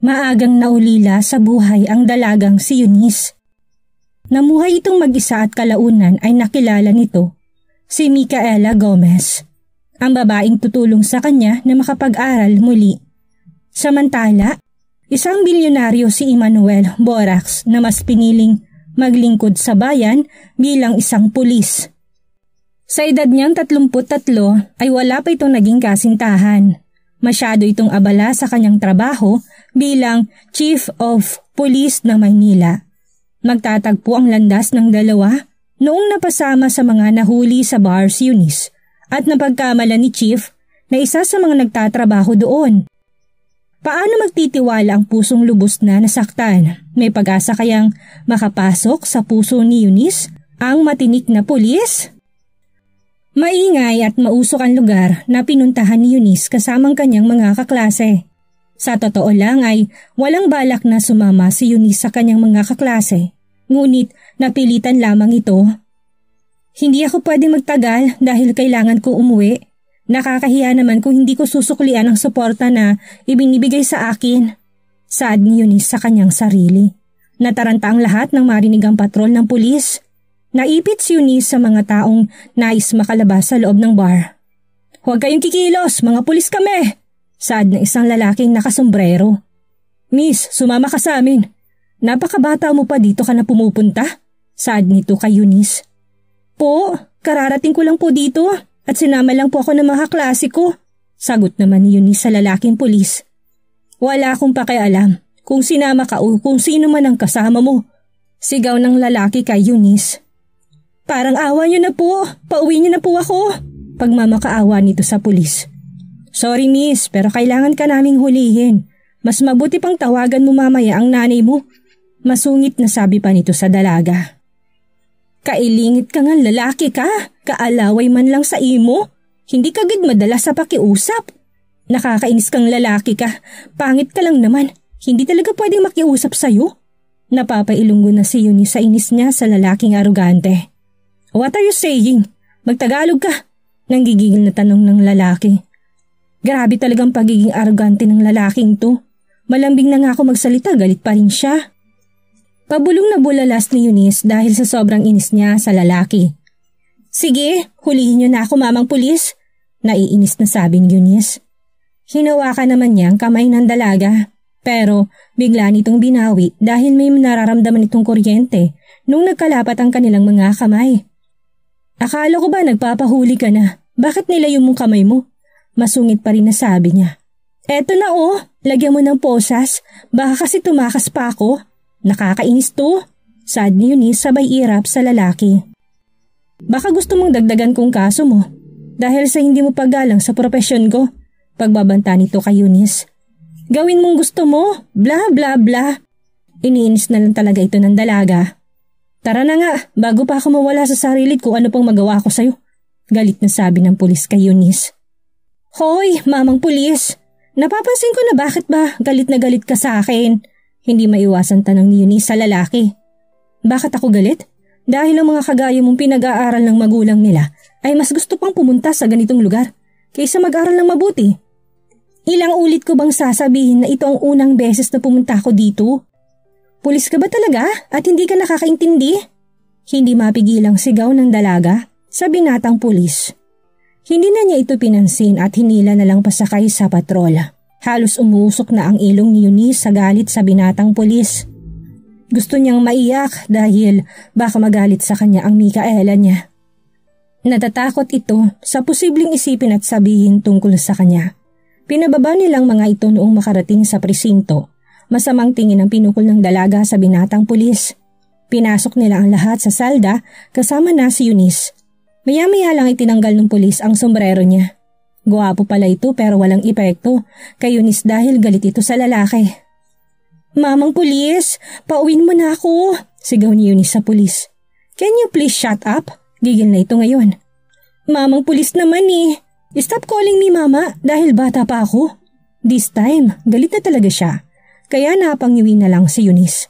Maagang naulila sa buhay ang dalagang si Eunice. Namuhay itong mag-isa at kalaunan ay nakilala nito si Micaela Gomez, ang babaeng tutulong sa kanya na makapag-aral muli. Samantala, isang bilyonaryo si Emmanuel Borax na mas piniling maglingkod sa bayan bilang isang pulis. Sa edad niyang 33 ay wala pa itong naging kasintahan. Masyado itong abala sa kanyang trabaho bilang Chief of Police ng Maynila. Magtatagpo ang landas ng dalawa noong napasama sa mga nahuli sa bar si Eunice at napagkamala ni Chief na isa sa mga nagtatrabaho doon. Paano magtitiwala ang pusong lubos na nasaktan? May pag-asa kayang makapasok sa puso ni Eunice ang matinik na pulis? Maingay at mausok ang lugar na pinuntahan ni Eunice kasamang kanyang mga kaklase. Sa totoo lang ay walang balak na sumama si Eunice sa kanyang mga kaklase, ngunit napilitan lamang ito. Hindi ako pwedeng magtagal dahil kailangan ko umuwi. Nakakahiya naman kung hindi ko susuklian ang suporta na ibinibigay sa akin. Saad ni Eunice sa kanyang sarili. Nataranta ang lahat ng marinig ang patrol ng pulis. Naipit si Eunice sa mga taong nais makalabas sa loob ng bar. "Huwag kayong kikilos, mga pulis kami!" saad ng isang lalaking nakasombrero. "Miss, sumama ka sa amin. Napakabata mo pa dito ka na pumupunta?" saad nito kay Eunice. "Po, kararating ko lang po dito at sinama lang po ako ng mga klase ko," sagot naman ni Eunice sa lalaking pulis. "Wala akong pakialam kung sinama ka o kung sino man ang kasama mo," sigaw ng lalaki kay Eunice. "Parang awa niyo na po, pauwi niyo na po ako," pagmamakaawa nito sa pulis. "Sorry miss, pero kailangan ka naming hulihin. Mas mabuti pang tawagan mo mamaya ang nanay mo," masungit na sabi pa nito sa dalaga. "Kailingit ka nga lalaki ka, kaalaway man lang sa imo. Hindi ka gid madala sa pakiusap. Nakakainis kang lalaki ka, pangit ka lang naman, hindi talaga pwedeng makiusap sa'yo." Napapailunggo na si Eunice sa inis niya sa lalaking arugante. "What are you saying? Magtagalog ka?" nanggigigil na tanong ng lalaki. Grabe talagang pagiging arugante ng lalaking to. Malambing na nga ako magsalita, galit pa rin siya. Pabulong na bulalas ni Eunice dahil sa sobrang inis niya sa lalaki. "Sige, hulihin niyo na ako mamang pulis," naiinis na sabi ni Eunice. Hinawakan naman niya ang kamay ng dalaga, pero bigla nitong binawi dahil may nararamdaman itong kuryente nung nagkalapat ang kanilang mga kamay. "Akala ko ba nagpapahuli ka na? Bakit nilayo mong kamay mo?" masungit pa rin na sabi niya. "Eto na oh, lagyan mo ng posas, baka kasi tumakas pa ako. Nakakainis to," saad ni Eunice sabay irap sa lalaki. "Baka gusto mong dagdagan kong kaso mo dahil sa hindi mo paggalang sa propesyon ko," pagbabanta nito kay Eunice. "Gawin mong gusto mo, bla bla bla." Iniinis na lang talaga ito ng dalaga. "Tara na nga, bago pa ako mawala sa sarili kung ano pang magawa ko sa'yo," galit na sabi ng pulis kay Eunice. "Hoy, mamang pulis, napapansin ko na bakit ba galit na galit ka sa akin?" Hindi maiwasan tanong ni Eunice sa lalaki. "Bakit ako galit? Dahil ang mga kagaya mong pinag-aaral ng magulang nila ay mas gusto pang pumunta sa ganitong lugar kaysa mag-aral ng mabuti. Ilang ulit ko bang sasabihin na ito ang unang beses na pumunta ako dito? Pulis ka ba talaga at hindi ka nakakaintindi?" Hindi mapigilang sigaw ng dalaga sa binatang pulis. Hindi na niya ito pinansin at hinila na lang pasakay sa patrol. Halos umuusok na ang ilong ni Eunice sa galit sa binatang pulis. Gusto niyang maiyak dahil baka magalit sa kanya ang Micaela niya. Natatakot ito sa posibleng isipin at sabihin tungkol sa kanya. Pinababa nilang mga ito noong makarating sa presinto. Masamang tingin ang pinukol ng dalaga sa binatang pulis. Pinasok nila ang lahat sa salda kasama na si Eunice. Maya-maya lang itinanggal ng pulis ang sombrero niya. Guwapo pala ito pero walang epekto kay Eunice dahil galit ito sa lalaki. "Mamang pulis, pauwiin mo na ako," sigaw ni Eunice sa pulis. "Can you please shut up?" Gigil na ito ngayon. "Mamang pulis naman eh. Stop calling me mama dahil bata pa ako." This time, galit na talaga siya. Kaya napangiwi na lang si Eunice.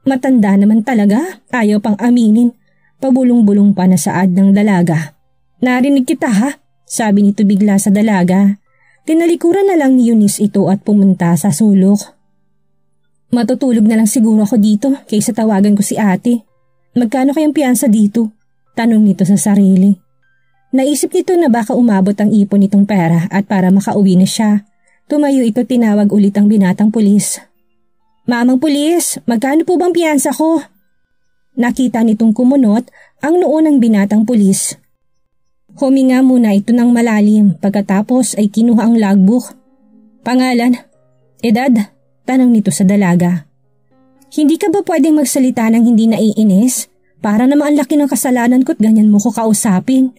Matanda naman talaga, ayaw pang aminin. Pabulong-bulong pa na saad ng dalaga. "Narinig kita ha?" sabi nito bigla sa dalaga. Tinalikuran na lang ni Eunice ito at pumunta sa sulok. Matutulog na lang siguro ako dito kaysa tawagan ko si ate. Magkano kayang piyansa dito? Tanong nito sa sarili. Naisip nito na baka umabot ang ipon nitong pera at para makauwi na siya. Tumayo ito, tinawag ulit ang binatang pulis. Mamang pulis, magkano po bang piyansa ko? Nakita nitong kumunot ang noo ng binatang pulis. Huminga muna ito ng malalim pagkatapos ay kinuha ang logbook. Pangalan? Edad? Tanong nito sa dalaga. Hindi ka ba pwedeng magsalita ng hindi naiinis? Para naman ang laki ng kasalanan ko't ganyan mo ko kausapin.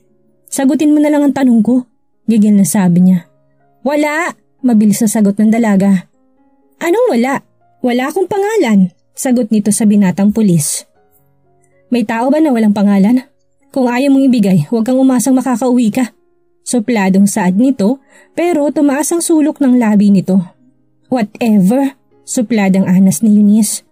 Sagutin mo na lang ang tanong ko. Gigil na sabi niya. Wala! Mabilis na sagot ng dalaga. Anong wala? Wala akong pangalan. Sagot nito sa binatang pulis. May tao ba na walang pangalan? Kung ayaw mong ibigay, huwag kang umasang makakauwi ka. Supladong saad nito pero tumaas ang sulok ng labi nito. Whatever, supladang anas ni Eunice.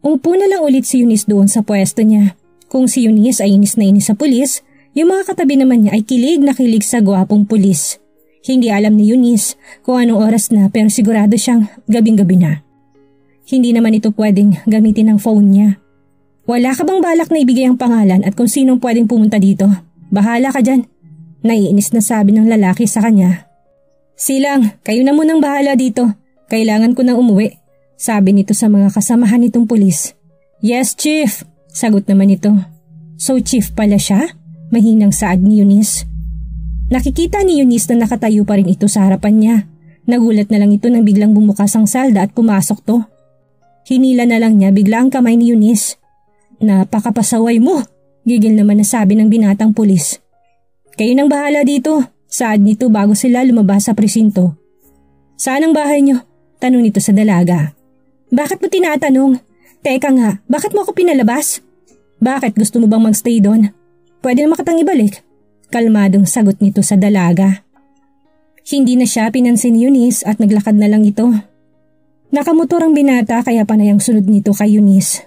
Umupo na lang ulit si Eunice doon sa pwesto niya. Kung si Eunice ay inis na inis sa pulis, yung mga katabi naman niya ay kilig na kilig sa gwapong pulis. Hindi alam ni Eunice kung anong oras na pero sigurado siyang gabing-gabi na. Hindi naman ito pwedeng gamitin ang phone niya. Wala ka bang balak na ibigay ang pangalan at kung sinong pwedeng pumunta dito? Bahala ka dyan. Naiinis na sabi ng lalaki sa kanya. Silang, kayo na munang bahala dito. Kailangan ko nang umuwi, sabi nito sa mga kasamahan nitong pulis. Yes, Chief, sagot naman ito. So Chief pala siya? Mahinang saad ni Eunice. Nakikita ni Eunice na nakatayo pa rin ito sa harapan niya. Nagulat na lang ito nang biglang bumukas ang salda at pumasok to. Hinila na lang niya bigla ang kamay ni Eunice. Napakapasaway mo, gigil naman na sabi ng binatang pulis. Kayo nang bahala dito, saad nito bago sila lumabas sa presinto. Saan ang bahay niyo? Tanong nito sa dalaga. Bakit mo tinatanong? Teka nga, bakit mo ako pinalabas? Bakit gusto mo bang magstay doon? Pwede naman kitang ibalik. Kalmadong sagot nito sa dalaga. Hindi na siya pinansin ni Eunice at naglakad na lang ito. Nakamotor ang binata kaya panay ang sunod nito kay Eunice.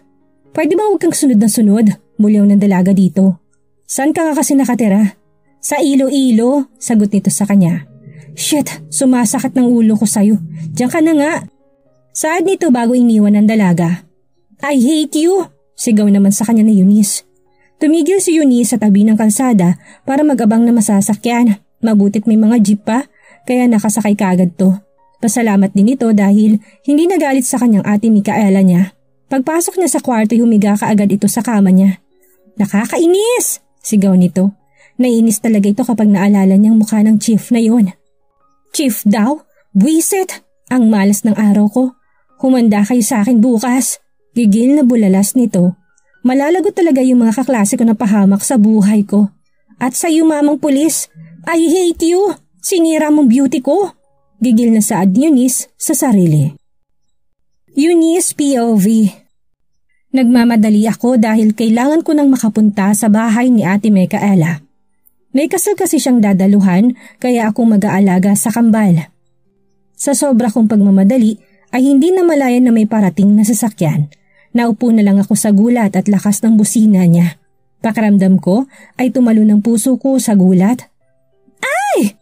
Pwede ba huwag kang sunod na sunod? Mulyaw ng dalaga dito. Saan ka nga kasi nakatira? Sa Iloilo, sagot nito sa kanya. Shit, sumasakit ng ulo ko sa'yo. Diyan ka na nga. Saad nito bago iniwan ng dalaga. I hate you, sigaw naman sa kanya ni Eunice. Tumigil si Eunice sa tabi ng kalsada para mag-abang na masasakyan. Mabutit may mga jeep pa, kaya nakasakay kaagad to. Pasalamat din ito dahil hindi nagalit sa kanyang ate Micaela niya. Pagpasok niya sa kwarto, humiga kaagad ito sa kama niya. Nakakainis, sigaw nito. Naiinis talaga ito kapag naalala niyang mukha ng chief na yun. Chief daw? Buwisit! Ang malas ng araw ko. Humanda kayo sa akin bukas. Gigil na bulalas nito. Malalagot talaga yung mga kaklase ko na pahamak sa buhay ko. At sa iyo mamang pulis, I hate you! Sinira mong beauty ko! Gigil na saad ni Eunice sa sarili. Eunice POV. Nagmamadali ako dahil kailangan ko nang makapunta sa bahay ni Ate Micaela. May kasal kasi siyang dadaluhan kaya ako mag-aalaga sa kambal. Sa sobra kong pagmamadali ay hindi na malayan na may parating na sasakyan. Naupo na lang ako sa gulat at lakas ng busina niya. Pakiramdam ko ay tumalo ng puso ko sa gulat. Ay!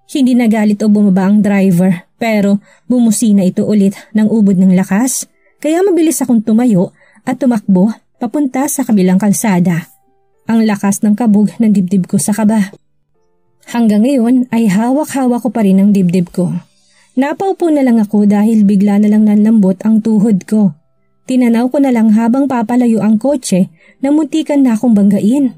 Hindi nagalit o bumaba ang driver pero bumusina ito ulit ng ubod ng lakas kaya mabilis akong tumayo at tumakbo papunta sa kabilang kalsada. Ang lakas ng kabog ng dibdib ko sa kaba. Hanggang ngayon ay hawak-hawak ko pa rin ang dibdib ko. Napaupo na lang ako dahil bigla na lang nanlambot ang tuhod ko. Tinanaw ko na lang habang papalayo ang kotse na muntikan na akong banggain.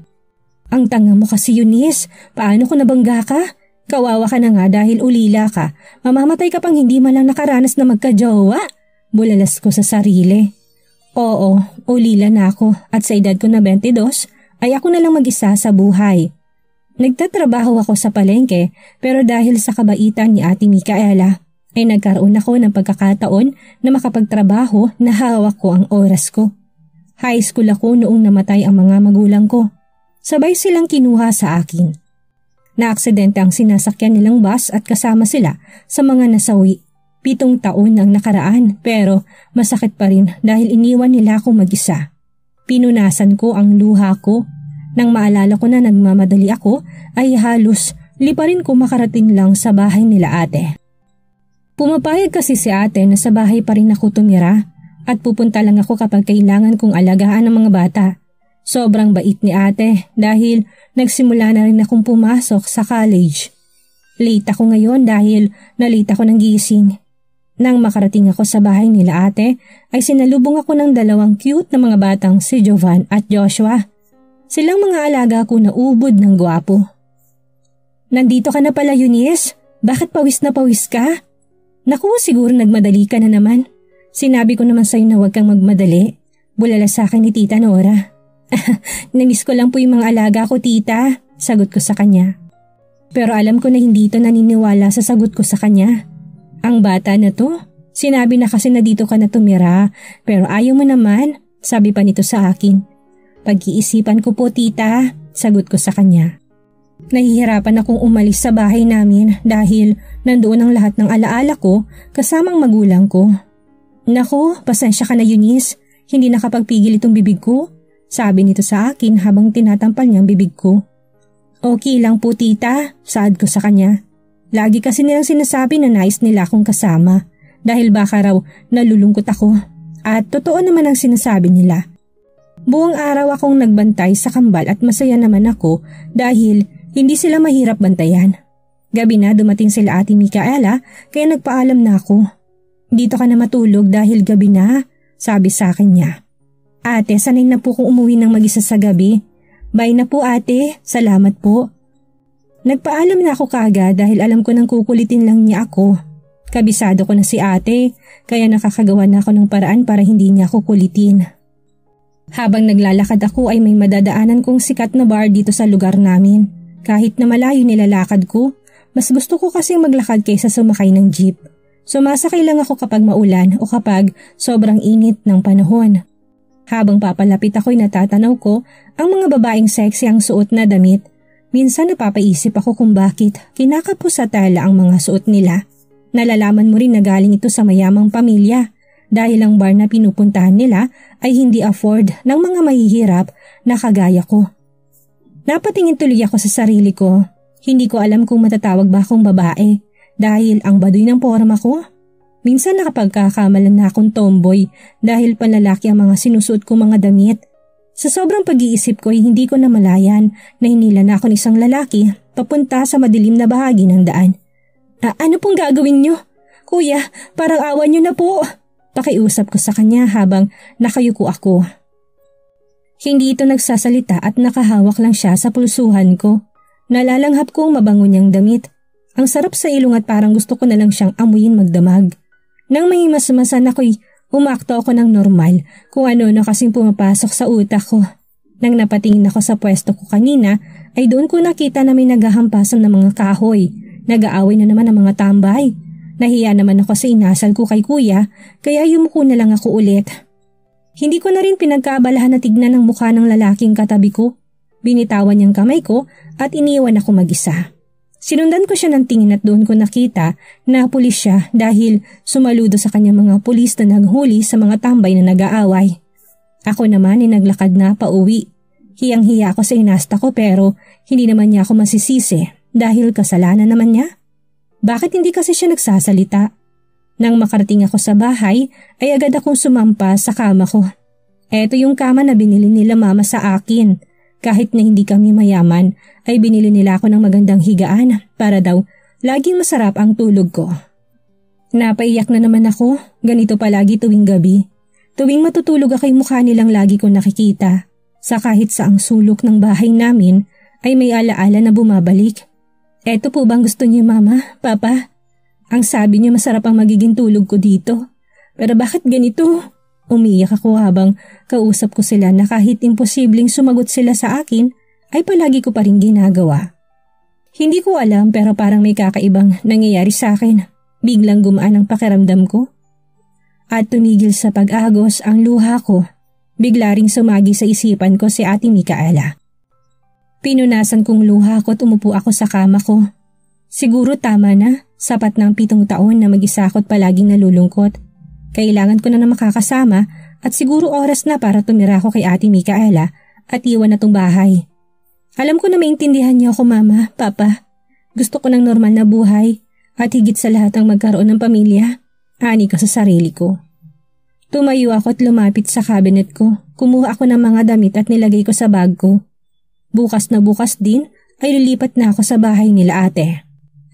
Ang tanga mo kasi Eunice, paano ko nabangga ka? Kawawa ka na nga dahil ulila ka. Mamamatay ka pang hindi man lang nakaranas na magkajowa. Bulalas ko sa sarili. Oo, ulila na ako at sa edad ko na 22, ay ako na lang mag-isa sa buhay. Nagtatrabaho ako sa palengke pero dahil sa kabaitan ni Ate Micaela ay nagkaroon ako ng pagkakataon na makapagtrabaho na hawak ko ang oras ko. High school ako noong namatay ang mga magulang ko. Sabay silang kinuha sa akin. Naaksidente ang sinasakyan nilang bus at kasama sila sa mga nasawi. 7 taon ang nakaraan pero masakit pa rin dahil iniwan nila ako mag-isa. Pinunasan ko ang luha ko. Nang maalala ko na nagmamadali ako ay halos liparin ko makarating lang sa bahay nila ate. Pumapayag kasi si ate na sa bahay pa rin ako tumira at pupunta lang ako kapag kailangan kong alagaan ng mga bata. Sobrang bait ni ate dahil nagsimula na rin akong pumasok sa college. Late ako ngayon dahil nalate ako ng gising. Nang makarating ako sa bahay nila ate ay sinalubong ako ng dalawang cute na mga batang si Jovan at Joshua. Silang mga alaga ko na ubod ng gwapo. Nandito ka na pala, Eunice? Bakit pawis na pawis ka? Naku, siguro nagmadali ka na naman. Sinabi ko naman sa'yo na huwag kang magmadali. Bulala sa akin ni Tita Nora. Namiss ko lang po yung mga alaga ko, tita. Sagot ko sa kanya. Pero alam ko na hindi ito naniniwala sa sagot ko sa kanya. Ang bata na to, sinabi na kasi na dito ka na tumira, pero ayaw mo naman, sabi pa nito sa akin. Pag-iisipan ko po, tita, sagot ko sa kanya. Nahihirapan akong umalis sa bahay namin dahil nandoon ang lahat ng alaala ko kasamang magulang ko. Naku, pasensya ka na, Eunice, hindi nakapagpigil itong bibig ko, sabi nito sa akin habang tinatampal niyang bibig ko. Okay lang po, tita, saad ko sa kanya. Lagi kasi nilang sinasabi na nais nila akong kasama dahil baka raw nalulungkot ako at totoo naman ang sinasabi nila. Buong araw akong nagbantay sa kambal at masaya naman ako dahil hindi sila mahirap bantayan. Gabi na dumating sila Ate Micaela kaya nagpaalam na ako. Dito ka na matulog dahil gabi na, sabi sa akin niya. Ate, sanay na po kong umuwi ng mag-isa sa gabi. Bye na po ate, salamat po. Nagpaalam na ako kaagad dahil alam ko nang kukulitin lang niya ako. Kabisado ko na si ate kaya nakakagawa na ako ng paraan para hindi niya ako kulitin. Habang naglalakad ako ay may madadaanan kong sikat na bar dito sa lugar namin. Kahit na malayo nilalakad ko, mas gusto ko kasi maglakad kaysa sumakay ng jeep. Sumasakay lang ako kapag maulan o kapag sobrang init ng panahon. Habang papalapit ako'y natatanaw ko ang mga babaeng sexy ang suot na damit. Minsan napapaisip ako kung bakit kinakapos sa tela ang mga suot nila. Nalalaman mo rin na galing ito sa mayamang pamilya dahil ang bar na pinupuntahan nila ay hindi afford ng mga mahihirap na kagaya ko. Napatingin tuloy ako sa sarili ko. Hindi ko alam kung matatawag ba akong babae dahil ang baduy ng forma ko. Minsan nakapagkakamalan na akong tomboy dahil panlalaki ang mga sinusuot ko mga damit. Sa sobrang pag-iisip ko ay hindi ko namalayan na hinila na ako ng isang lalaki papunta sa madilim na bahagi ng daan. Ano pong gagawin niyo? Kuya, parang awa niyo na po. Pakiusap ko sa kanya habang nakayuko ako. Hindi ito nagsasalita at nakahawak lang siya sa pulsuhan ko. Nalalanghap kong mabango niyang damit. Ang sarap sa ilong at parang gusto ko na lang siyang amuyin magdamag. Nang mahimasmasan ako'y umakto ako ng normal kung ano na kasing pumapasok sa utak ko. Nang napatingin ako sa pwesto ko kanina ay doon ko nakita na may naghahampasan ng mga kahoy. Nag-aaway na naman ang mga tambay. Nahiya naman ako sa inasal ko kay kuya kaya yumuko na lang ako ulit. Hindi ko na rin pinagkaabalahan na tignan ang mukha ng lalaking katabi ko. Binitawan niyang kamay ko at iniwan ako mag-isa. Sinundan ko siya ng tingin at doon ko nakita na pulis siya dahil sumaludo sa kanyang mga pulis na naghuli sa mga tambay na nag-aaway. Ako naman ay naglakad na pauwi. Hiyang-hiya ako sa inasta ko pero hindi naman niya ako masisisi dahil kasalanan naman niya. Bakit hindi kasi siya nagsasalita? Nang makarating ako sa bahay ay agad akong sumampa sa kama ko. Eto yung kama na binili nila mama sa akin. Kahit na hindi kami mayaman ay binili nila ako ng magandang higaan para daw laging masarap ang tulog ko. Napaiyak na naman ako, ganito palagi tuwing gabi. Tuwing matutulog ako ay mukha nilang lagi ko nakikita. Sa kahit saang sulok ng bahay namin ay may alaala na bumabalik. Eto po bang gusto niyo mama, papa? Ang sabi niyo masarap ang magiging tulog ko dito. Pero bakit ganito? Umiiyak ako habang kausap ko sila na kahit imposibleng sumagot sila sa akin ay palagi ko pa rin ginagawa. Hindi ko alam pero parang may kakaibang nangyayari sa akin. Biglang gumaan ang pakiramdam ko. At tumigil sa pag-agos ang luha ko. Bigla ring sumagi sa isipan ko si Ate Micaela. Pinunasan kong luha ko at umupo ako sa kama ko. Siguro tama na, sapat ng 7 taon na mag-isa ako't palaging nalulungkot. Kailangan ko na makakasama at siguro oras na para tumira ako kay Ate Micaela at iwan na tong bahay. Alam ko na maintindihan niyo ako mama, papa. Gusto ko ng normal na buhay at higit sa lahat ang magkaroon ng pamilya. Ani ka sa sarili ko. Tumayo ako at lumapit sa cabinet ko. Kumuha ako ng mga damit at nilagay ko sa bag ko. Bukas na bukas din ay lilipat na ako sa bahay nila ate.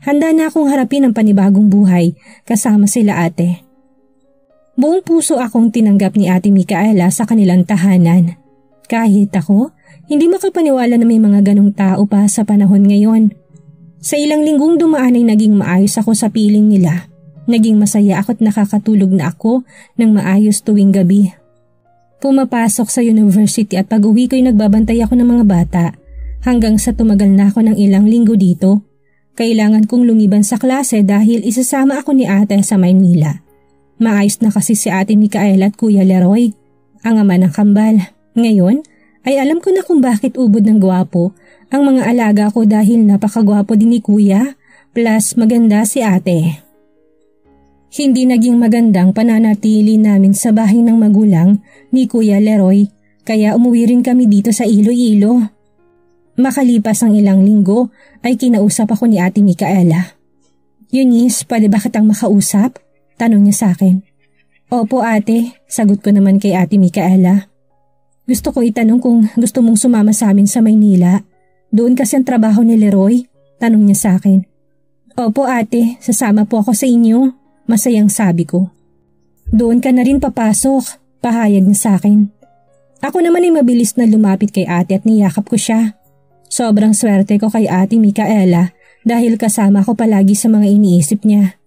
Handa na akong harapin ang panibagong buhay kasama sila ate. Buong puso akong tinanggap ni Ate Micaela sa kanilang tahanan. Kahit ako, hindi makapaniwala na may mga ganong tao pa sa panahon ngayon. Sa ilang linggong dumaan ay naging maayos ako sa piling nila. Naging masaya ako at nakakatulog na ako ng maayos tuwing gabi. Pumapasok sa university at pag-uwi ko'y nagbabantay ako ng mga bata. Hanggang sa tumagal na ako ng ilang linggo dito. Kailangan kong lumiban sa klase dahil isasama ako ni ate sa Maynila. Maayos na kasi si Ate Micaela at Kuya Leroy, ang ama ng kambal. Ngayon ay alam ko na kung bakit ubod ng gwapo ang mga alaga ko dahil napakagwapo din ni Kuya plus maganda si ate. Hindi naging magandang pananatili namin sa bahay ng magulang ni Kuya Leroy kaya umuwi rin kami dito sa Iloilo. Makalipas ang ilang linggo ay kinausap ako ni Ate Micaela. Eunice, pwede ba kitang makausap? Tanong niya sa akin. Opo ate, sagot ko naman kay Ate Micaela. Gusto ko itanong kung gusto mong sumama sa amin sa Maynila. Doon kasi ang trabaho ni Leroy? Tanong niya sa akin. Opo ate, sasama po ako sa inyo. Masayang sabi ko. Doon ka na rin papasok, pahayag niya sa akin. Ako naman ay mabilis na lumapit kay ate at niyakap ko siya. Sobrang swerte ko kay Ate Micaela dahil kasama ko palagi sa mga iniisip niya.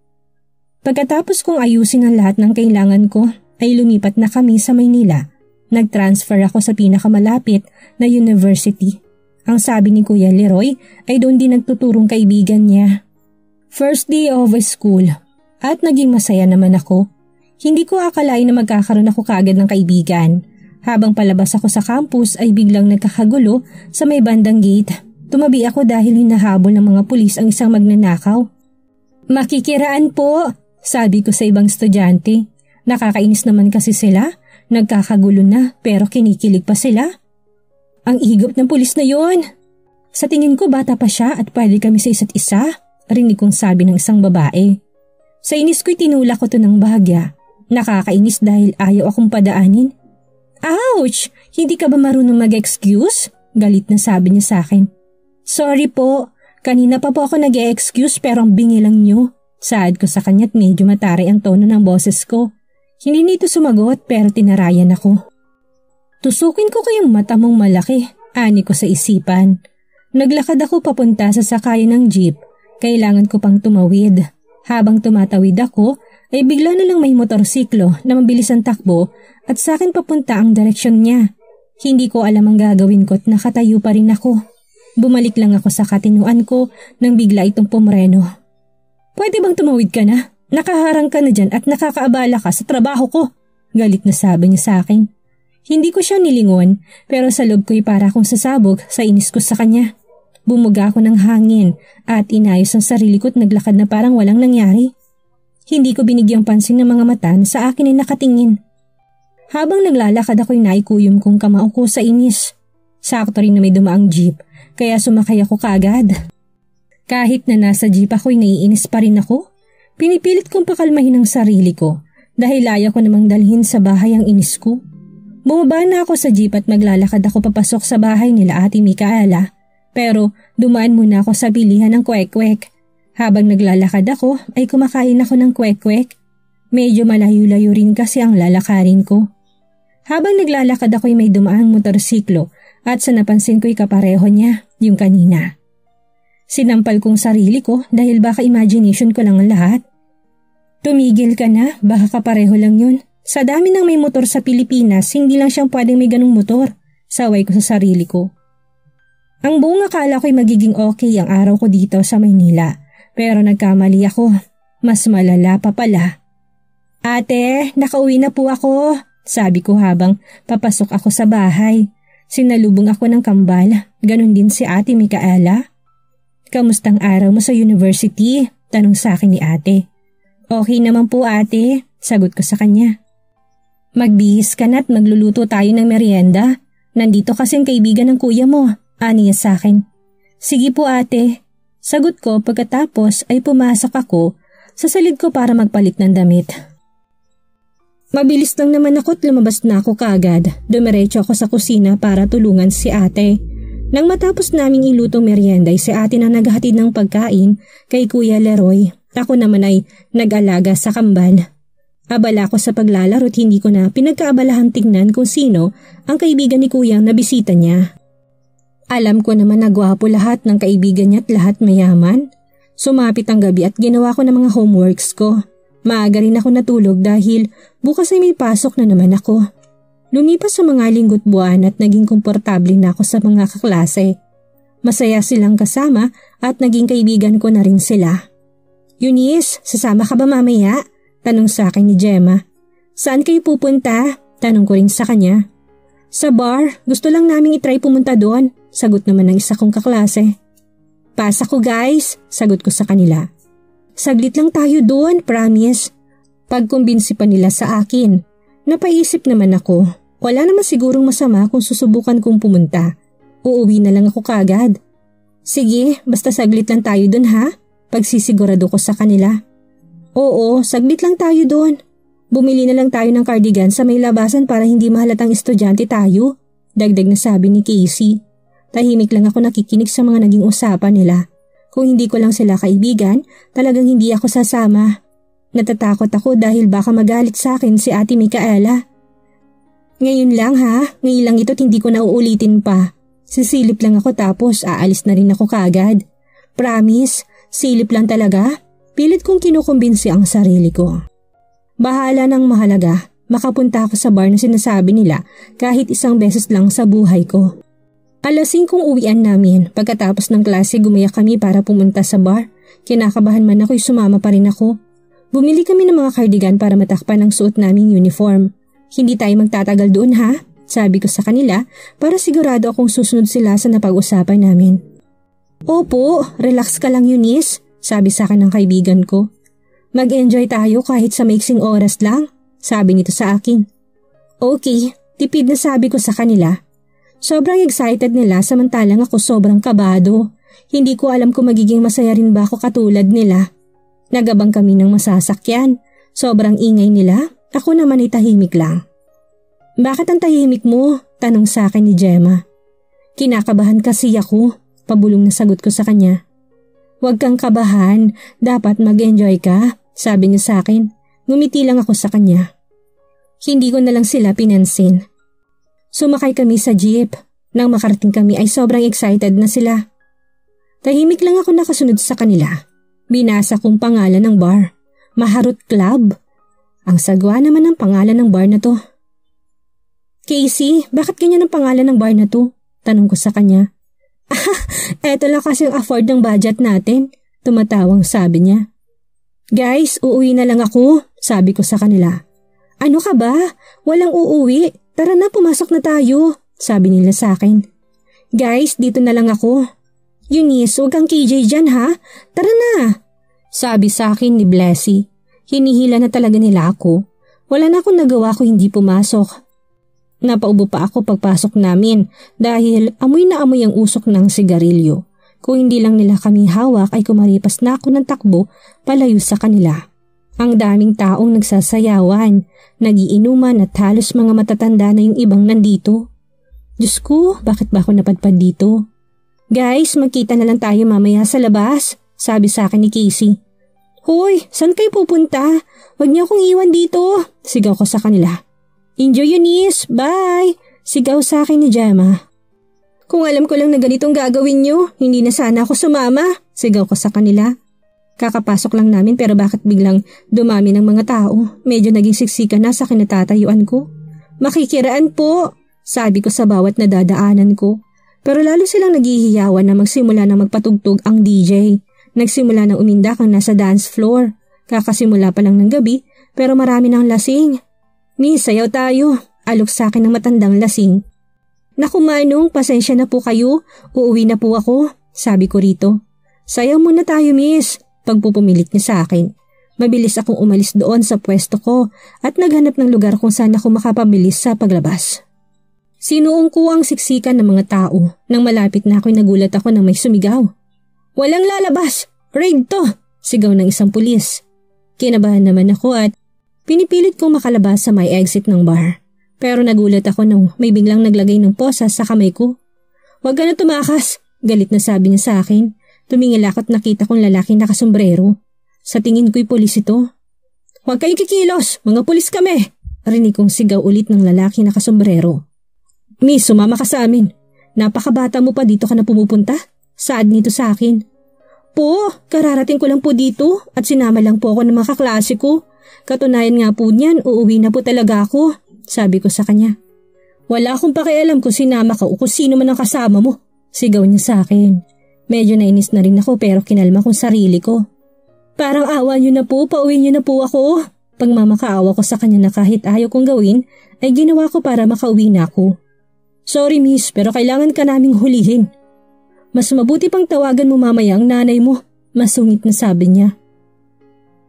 Pagkatapos kong ayusin ang lahat ng kailangan ko, ay lumipat na kami sa Maynila. Nag-transfer ako sa pinakamalapit na university. Ang sabi ni Kuya Leroy ay doon din nagtuturong kaibigan niya. First day of school at naging masaya naman ako. Hindi ko akalain na magkakaroon ako kaagad ng kaibigan. Habang palabas ako sa campus ay biglang nagkakagulo sa may bandang gate. Tumabi ako dahil hinahabol ng mga pulis ang isang magnanakaw. Makikiraan po! Sabi ko sa ibang estudyante. Nakakainis naman kasi sila. Nagkakagulo na pero kinikilig pa sila. Ang igop ng pulis na yon. Sa tingin ko bata pa siya at pwede kami sa isa't isa. Rinig kong sabi ng isang babae. Sa inis ko'y tinulak ko to ng bahagya. Nakakainis dahil ayaw akong padaanin. Ouch! Hindi ka ba marunong mag-excuse? Galit na sabi niya sa akin. Sorry po. Kanina pa po ako nag-e-excuse pero ang bingi lang niyo. Saad ko sa kanya at medyo mataray ang tono ng boses ko. Hindi nito sumagot pero tinarayan ako. Tusukin ko kayong mata mong malaki, ani ko sa isipan. Naglakad ako papunta sa sakayan ng jeep. Kailangan ko pang tumawid. Habang tumatawid ako ay bigla na lang may motorsiklo na mabilis ang takbo at sa akin papunta ang direksyon niya. Hindi ko alam ang gagawin ko at nakatayo pa rin ako. Bumalik lang ako sa katinuan ko nang bigla itong pumreno. Pwede bang tumawid ka na? Nakaharang ka na dyan at nakakaabala ka sa trabaho ko. Galit na sabi niya sa akin. Hindi ko siya nilingon pero sa loob ko'y para akong sasabog sa inis ko sa kanya. Bumuga ako ng hangin at inayos ang sarili ko at naglakad na parang walang nangyari. Hindi ko binigyang pansin ng mga mata na sa akin ay nakatingin. Habang naglalakad ako'y naikuyom kong kamao ko sa inis. Sakto rin na may dumaang jeep kaya sumakay ako kaagad. Kahit na nasa jeep ako'y naiinis pa rin ako. Pinipilit kong pakalmahin ang sarili ko dahil ayaw ko namang dalhin sa bahay ang inis ko. Bumaba na ako sa jeep at maglalakad ako papasok sa bahay nila Ate Micaela. Pero dumaan muna ako sa bilihan ng kwek-kwek. Habang naglalakad ako ay kumakain ako ng kwek-kwek. Medyo malayo-layo rin kasi ang lalakarin ko. Habang naglalakad ako'y may dumaang motorsiklo at sa napansin ko'y kapareho niya, yung kanina. Sinampal kong sarili ko dahil baka imagination ko lang ang lahat. Tumigil ka na, baka kapareho lang yun. Sa dami ng may motor sa Pilipinas, hindi lang siyang pwedeng may ganung motor. Saway ko sa sarili ko. Ang buong akala ko'y magiging okay ang araw ko dito sa Maynila. Pero nagkamali ako. Mas malala pa pala. Ate, nakauwi na po ako. Sabi ko habang papasok ako sa bahay. Sinalubong ako ng kambal. Ganon din si Ate Micaela. Kamustang araw mo sa university? Tanong sa akin ni ate. Okay naman po ate, sagot ko sa kanya. Magbihis ka na at magluluto tayo ng merienda. Nandito kasing kaibigan ng kuya mo, aniya sa akin. Sige po ate, sagot ko pagkatapos ay pumasok ako sa salid ko para magpalit ng damit. Mabilis lang naman ako't lumabas na ako kaagad. Dumiretso ako sa kusina para tulungan si ate. Nang matapos naming ilutong merienda ay si ate na naghahatid ng pagkain kay Kuya Leroy. Ako naman ay nag-alaga sa kambal. Abala ko sa paglalaro't hindi ko na pinagkaabalahan tingnan kung sino ang kaibigan ni Kuya na bisita niya. Alam ko naman na gwapo lahat ng kaibigan niya at lahat mayaman. Sumapit ang gabi at ginawa ko ng mga homeworks ko. Maaga rin ako natulog dahil bukas ay may pasok na naman ako. Lumipas sa mga linggo't buwan at naging komportable na ako sa mga kaklase. Masaya silang kasama at naging kaibigan ko na rin sila. Eunice, sasama ka ba mamaya? Tanong sa akin ni Gemma. Saan kayo pupunta? Tanong ko rin sa kanya. Sa bar, gusto lang naming itry pumunta doon. Sagot naman ng isa kong kaklase. Pasa ko guys, sagot ko sa kanila. Saglit lang tayo doon, promise. Pagkumbinsi pa nila sa akin. Napaisip naman ako. Wala naman sigurong masama kung susubukan kong pumunta. Uuwi na lang ako kaagad. Sige, basta saglit lang tayo doon ha. Pagsisigurado ko sa kanila. Oo, saglit lang tayo doon. Bumili na lang tayo ng cardigan sa may labasan para hindi mahalatang estudyante tayo. Dagdag na sabi ni Casey. Tahimik lang ako nakikinig sa mga naging usapan nila. Kung hindi ko lang sila kaibigan, talagang hindi ako sasama. Natatakot ako dahil baka magalit sa akin si Ate Micaela. Ngayon lang ha, ngayon lang ito't hindi ko na uulitin pa. Sisilip lang ako tapos aalis na rin ako kaagad. Promise, silip lang talaga. Pilit kong kinukumbinsi ang sarili ko. Bahala ng mahalaga, makapunta ako sa bar na sinasabi nila kahit isang beses lang sa buhay ko. Alas 5 uwian namin. Pagkatapos ng klase gumaya kami para pumunta sa bar. Kinakabahan man ako'y sumama pa rin ako. Bumili kami ng mga cardigan para matakpan ang suot naming uniform. Hindi tayo magtatagal doon ha? Sabi ko sa kanila para sigurado akong susunod sila sa napag-usapan namin. Opo, relax ka lang Eunice, sabi sa akin ng kaibigan ko. Mag-enjoy tayo kahit sa maiksing oras lang, sabi nito sa akin. Okay, tipid na sabi ko sa kanila. Sobrang excited nila samantalang ako sobrang kabado. Hindi ko alam kung magiging masaya rin ba ako katulad nila. Nagabang kami ng masasakyan. Sobrang ingay nila. Ako naman ay tahimik lang. Bakit ang tahimik mo? Tanong sa akin ni Gemma. Kinakabahan kasi ako. Pabulong na sagot ko sa kanya. Huwag kang kabahan. Dapat mag-enjoy ka. Sabi niya sa akin. Ngumiti lang ako sa kanya. Hindi ko na lang sila pinansin. Sumakay kami sa jeep. Nang makarating kami ay sobrang excited na sila. Tahimik lang ako nakasunod sa kanila. Binasa kong pangalan ng bar. Maharot Club. Ang sagwa naman ng pangalan ng bar na to. Casey, bakit ganyan ang pangalan ng bar na to? Tanong ko sa kanya. Eto lang kasi ang afford ng budget natin. Tumatawang sabi niya. Guys, uuwi na lang ako. Sabi ko sa kanila. Ano ka ba? Walang uuwi. Tara na, pumasok na tayo, sabi nila sa akin. Guys, dito na lang ako. Eunice, huwag kang KJ dyan ha. Tara na, sabi sa akin ni Blessy. Hinihila na talaga nila ako. Wala na akong nagawa ko hindi pumasok. Napaubo pa ako pagpasok namin dahil amoy na amoy ang usok ng sigarilyo. Kung hindi lang nila kami hawak ay kumaripas na ako ng takbo palayo sa kanila. Ang daming taong nagsasayawan, nagiinuman at halos mga matatanda na yung ibang nandito. Diyos ko, bakit ba ako napadpad dito? Guys, magkita na lang tayo mamaya sa labas, sabi sa akin ni Casey. Hoy, saan kayo pupunta? Huwag niyo akong iwan dito, sigaw ko sa kanila. Enjoy Eunice, bye, sigaw sa akin ni Gemma. Kung alam ko lang na ganitong gagawin niyo, hindi na sana ako sumama, sigaw ko sa kanila. Kakapasok lang namin pero bakit biglang dumami ng mga tao? Medyo naging siksikan na sa kinatatayuan ko. Makikiraan po, sabi ko sa bawat nadadaanan ko. Pero lalo silang naghihiyawan na magsimula na magpatugtog ang DJ. Nagsimula na umindak ang nasa dance floor. Kakasimula pa lang ng gabi pero marami ng lasing. Miss, sayaw tayo, alok sa akin ng matandang lasing. Naku Manong, pasensya na po kayo, uuwi na po ako, sabi ko rito. Sayaw muna tayo miss. Pagpupumilit niya sa akin. Mabilis akong umalis doon sa pwesto ko at naghanap ng lugar kung saan ako makapabilis sa paglabas. Sinuong ko ang siksikan ng mga tao. Nang malapit na ako'y nagulat ako nang may sumigaw. Walang lalabas! Raid to! Sigaw ng isang pulis. Kinabahan naman ako at Pinipilit kong makalabas sa may exit ng bar. Pero nagulat ako nung may biglang naglagay ng posas sa kamay ko. "Huwag ka na tumakas," galit na sabi niya sa akin. Tumingil ako at nakita kong lalaki nakasombrero. Sa tingin ko'y pulis ito. "Huwag kayong kikilos, mga pulis kami!" Rinig kong sigaw ulit ng lalaki nakasombrero. "Miss, sumama ka sa amin. Napakabata mo pa, dito ka na pumupunta?" Saad nito sa akin. "Po, kararating ko lang po dito at sinama lang po ako ng mga kaklase ko. Katunayan nga po niyan, uuwi na po talaga ako," sabi ko sa kanya. "Wala akong pakialam kung sinama ka o kung sino man ang kasama mo," sigaw niya sa akin. Medyo nainis na rin ako pero kinalma kong sarili ko. "Parang awa niyo na po, pauwi niyo na po ako." Pagmamakaawa ko sa kanya na kahit ayaw kong gawin ay ginawa ko para makauwi na ako. "Sorry miss, pero kailangan ka naming hulihin." "Mas mabuti pang tawagan mo mamaya ang nanay mo," masungit na sabi niya.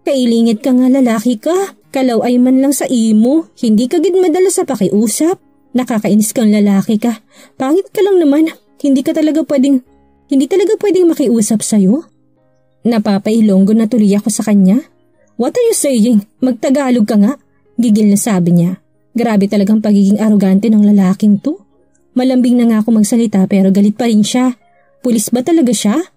"Kailingit ka nga, lalaki ka. Kalaw ay man lang sa imo, hindi ka gid madala sa pakiusap. Nakakainis kang lalaki ka. Pangit ka lang naman, hindi talaga pwedeng makiusap sa'yo." Napapailonggo na tuloy ako sa kanya. "What are you saying? Magtagalog ka nga," gigil na sabi niya. Grabe talagang pagiging arogante ng lalaking to. Malambing na nga ako magsalita pero galit pa rin siya. Pulis ba talaga siya?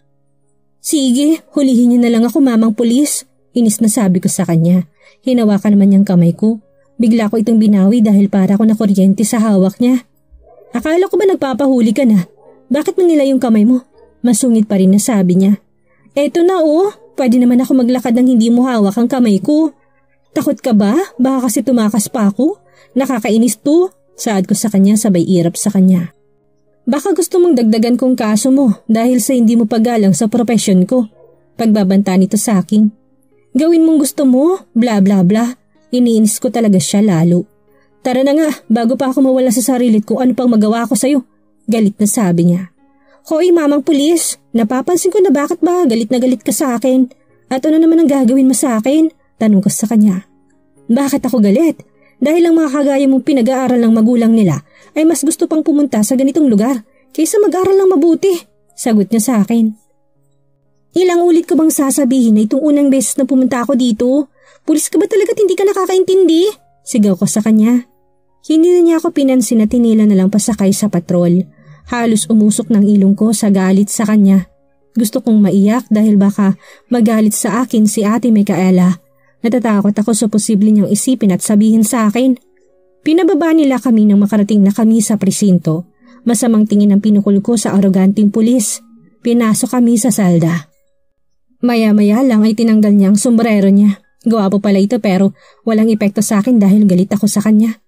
"Sige, hulihin niyo na lang ako, mamang pulis," inis na sabi ko sa kanya. Hinawakan naman niyang kamay ko. Bigla ko itong binawi dahil para ako nakuryente sa hawak niya. "Akala ko ba nagpapahuli ka na? Bakit mo nila yung kamay mo?" Masungit pa rin na sabi niya. "Eto na oh, pwede naman ako maglakad ng hindi mo hawak ang kamay ko." "Takot ka ba? Baka kasi tumakas pa ako. Nakakainis to," saad ko sa kanya sabay irap sa kanya. "Baka gusto mong dagdagan kong kaso mo dahil sa hindi mo paggalang sa profesyon ko." Pagbabanta nito sa akin. "Gawin mong gusto mo, bla bla bla." Iniinis ko talaga siya lalo. "Tara na nga, bago pa ako mawala sa sarili kung ano pang magawa ko sa'yo," galit na sabi niya. "Hoy mamang pulis, napapansin ko na bakit ba galit na galit ka sa akin? At ano naman ang gagawin mo sa akin?" Tanong ko sa kanya. "Bakit ako galit? Dahil ang mga kagaya mong pinag-aaral ng magulang nila ay mas gusto pang pumunta sa ganitong lugar kaysa mag-aral ng mabuti," sagot niya sa akin. "Ilang ulit ko bang sasabihin na itong unang beses na pumunta ako dito? Pulis ka ba talaga at hindi ka nakakaintindi?" Sigaw ko sa kanya. Hindi na niya ako pinansin at tinila na lang pasakay sa patrol. Halos umusok ng ilong ko sa galit sa kanya. Gusto kong maiyak dahil baka magalit sa akin si Ate Micaela. Natatakot ako sa posible niyang isipin at sabihin sa akin. Pinababa nila kami nang makarating na kami sa presinto. Masamang tingin ang pinukol ko sa aroganting pulis. Pinasok kami sa salda. Maya-maya lang ay tinanggal niya ang sombrero niya. Gwapo pala ito pero walang epekto sa akin dahil galit ako sa kanya.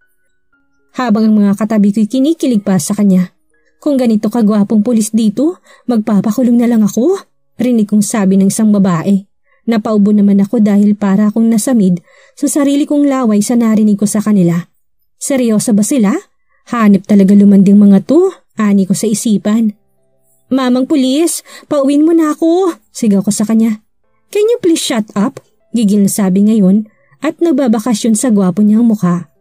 Habang ang mga katabi ko'y kinikilig pa sa kanya. "Kung ganito kagwapong pulis dito, magpapakulong na lang ako," rinig kong sabi ng isang babae. Napaubo naman ako dahil para akong nasamid sa sarili kong laway sa narinig ko sa kanila. Seryoso ba sila? Hanip talaga lumanding mga to, ani ko sa isipan. "Mamang pulis, pauwin mo na ako," sigaw ko sa kanya. "Can you please shut up?" Gigil na sabi ngayon at nagbabakasyon sa gwapo niyang mukha.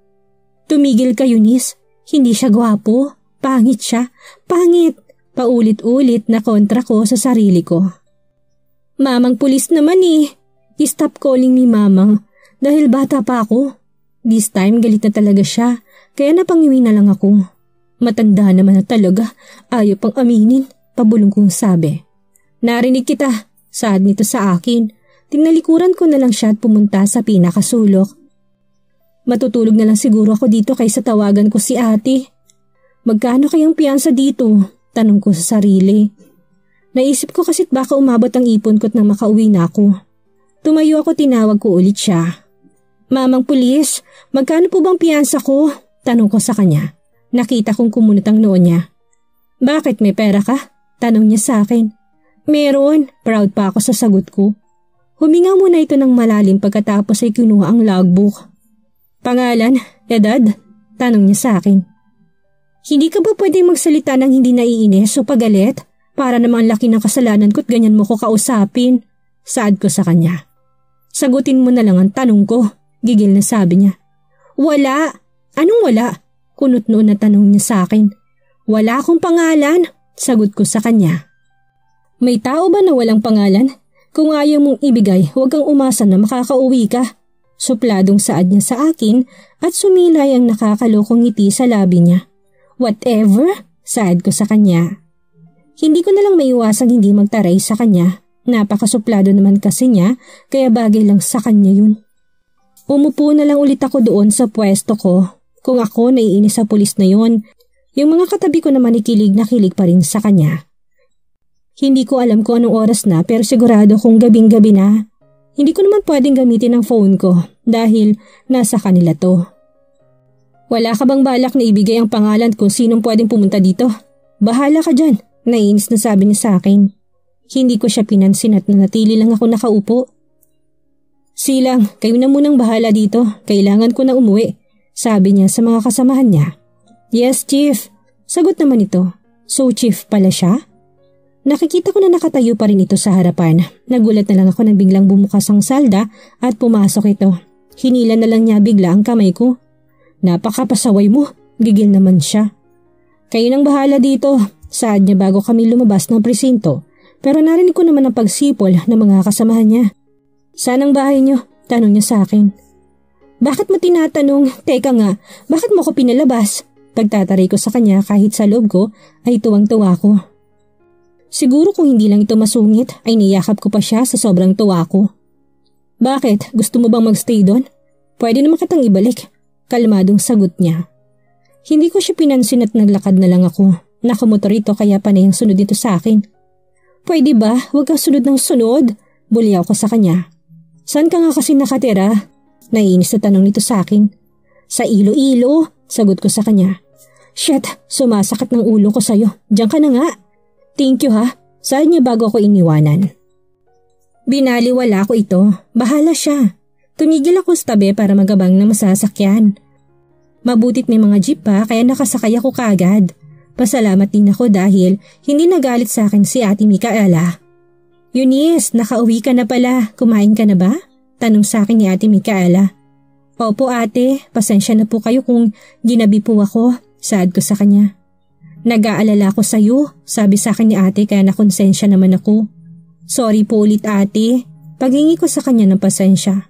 "Tumigil ka, Eunice. Hindi siya gwapo. Pangit siya. Pangit." Paulit-ulit na kontra ko sa sarili ko. "Mamang pulis naman eh. Stop calling me mamang dahil bata pa ako." This time galit na talaga siya kaya napangiwi na lang ako. "Matanda naman na talaga. Ayaw pang aminin," pabulong kong sabi. "Narinig kita," saad nito sa akin. Tinalikuran ko na lang siya at pumunta sa pinakasulok. Matutulog na lang siguro ako dito kaysa tawagan ko si ate. "Magkano kayang piyansa dito?" tanong ko sa sarili. Naisip ko kasit baka umabot ang ipon ko't nang makauwi na ako. Tumayo ako, tinawag ko ulit siya. "Mamang pulis, magkano po bang piyansa ko?" tanong ko sa kanya. Nakita kong kumunot ang noo niya. "Bakit, may pera ka?" tanong niya sa akin. "Meron." Proud pa ako sa sagot ko. Huminga muna ito ng malalim pagkatapos ay kinuha ang logbook. "Pangalan? Edad?" tanong niya sa akin. "Hindi ka ba pwedeng magsalita ng hindi naiinis o pagalit? Para namang laki ng kasalanan ko't ganyan mo ko kausapin," saad ko sa kanya. "Sagutin mo na lang ang tanong ko," gigil na sabi niya. "Wala." "Anong wala?" kunot noon na tanong niya sa akin. "Wala akong pangalan," sagot ko sa kanya. "May tao ba na walang pangalan? Kung ayaw mong ibigay, huwag kang umasa na makakauwi ka." Supladong saad niya sa akin at sumilay ang nakakalokong ngiti sa labi niya. Whatever, saad ko sa kanya. Hindi ko na lang maiwasang hindi magtaray sa kanya. Napakasuplado naman kasi niya kaya bagay lang sa kanya yun. Umupo na lang ulit ako doon sa pwesto ko. Kung ako naiinis sa pulis na yun, yung mga katabi ko naman ikilig na kilig pa rin sa kanya. Hindi ko alam kung anong oras na pero sigurado kung gabing-gabi na. Hindi ko naman pwedeng gamitin ang phone ko dahil nasa kanila to. Wala ka bang balak na ibigay ang pangalan kung sinong pwedeng pumunta dito? Bahala ka dyan, naiinis na sabi niya sa akin. Hindi ko siya pinansin at nanatili lang ako nakaupo. Silang, kayo na munang bahala dito. Kailangan ko na umuwi, sabi niya sa mga kasamahan niya. Yes, Chief. Sagot naman ito. So, Chief pala siya? Nakikita ko na nakatayo pa rin ito sa harapan. Nagulat na lang ako nang biglang bumukas ang salda at pumasok ito. Hinila na lang niya bigla ang kamay ko. Napakapasaway mo. Gigil naman siya. Kayo nang bahala dito, saad niya bago kami lumabas ng presinto. Pero narinig ko naman ang pagsipol ng mga kasamahan niya. Saan ang bahay niyo? Tanong niya sa akin. Bakit mo tinatanong? Teka nga, bakit mo ko pinalabas? Pagtataray ko sa kanya kahit sa loob ko ay tuwang-tuwa ko. Siguro kung hindi lang ito masungit ay niyakap ko pa siya sa sobrang tuwa ko. Bakit? Gusto mo bang magstay doon? Pwede naman kitang ibalik. Kalmadong sagot niya. Hindi ko siya pinansin at naglakad na lang ako. Nakamotor ito kaya panay ang sunod ito sa akin. Pwede ba? Huwag kang sunod ng sunod. Buliyaw ko sa kanya. Saan ka nga kasi nakatira? Naiinis na tanong nito sa akin. Sa Iloilo, sagot ko sa kanya. Shit, sumasakit ng ulo ko sa'yo. Diyan ka na nga. Thank you ha. Saan niya bago ako iniwanan? Binaliwala ko ito. Bahala siya. Tumigil ako sa tabi para magabang na masasakyan. Mabutit may mga jeep pa kaya nakasakay ako kaagad. Pasalamat din ako dahil hindi nagalit sa akin si Ate Micaela. Eunice, nakauwi ka na pala. Kumain ka na ba? Tanong sa akin ni Ate Micaela. Opo ate, pasensya na po kayo kung ginabi po ako, saad ko sa kanya. Nag-aalala ko sa iyo, sabi sa akin ni ate kaya nakonsensya naman ako. Sorry po ulit ate, paghingi ko sa kanya ng pasensya.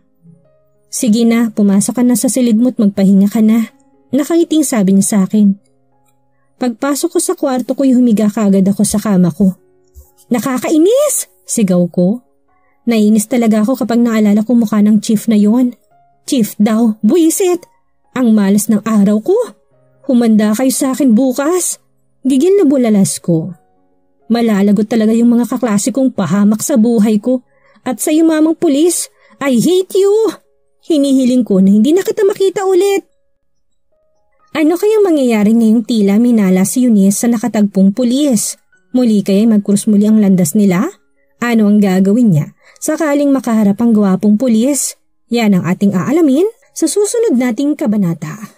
Sige na, pumasok ka na sa silid mo't magpahinga ka na. Nakangiting sabi niya sa akin. Pagpasok ko sa kwarto ko'y humiga kaagad ako sa kama ko. Nakakainis! Sigaw ko. Nainis talaga ako kapag naalala ko mukha ng chief na yon. Chief daw, buwisit! Ang malas ng araw ko. Humanda kayo sa akin bukas. Gigil na bulalas ko. Malalagot talaga yung mga kaklase kong pahamak sa buhay ko. At sa iyo mamang pulis, I hate you! Hinihiling ko na hindi na kita makita ulit. Ano kayang mangyayari ngayong tila minala si Eunice sa nakatagpong pulis? Muli kaya'y magkrus muli ang landas nila? Ano ang gagawin niya sakaling makaharap ang gwapong pulis? Yan ang ating aalamin sa susunod nating kabanata.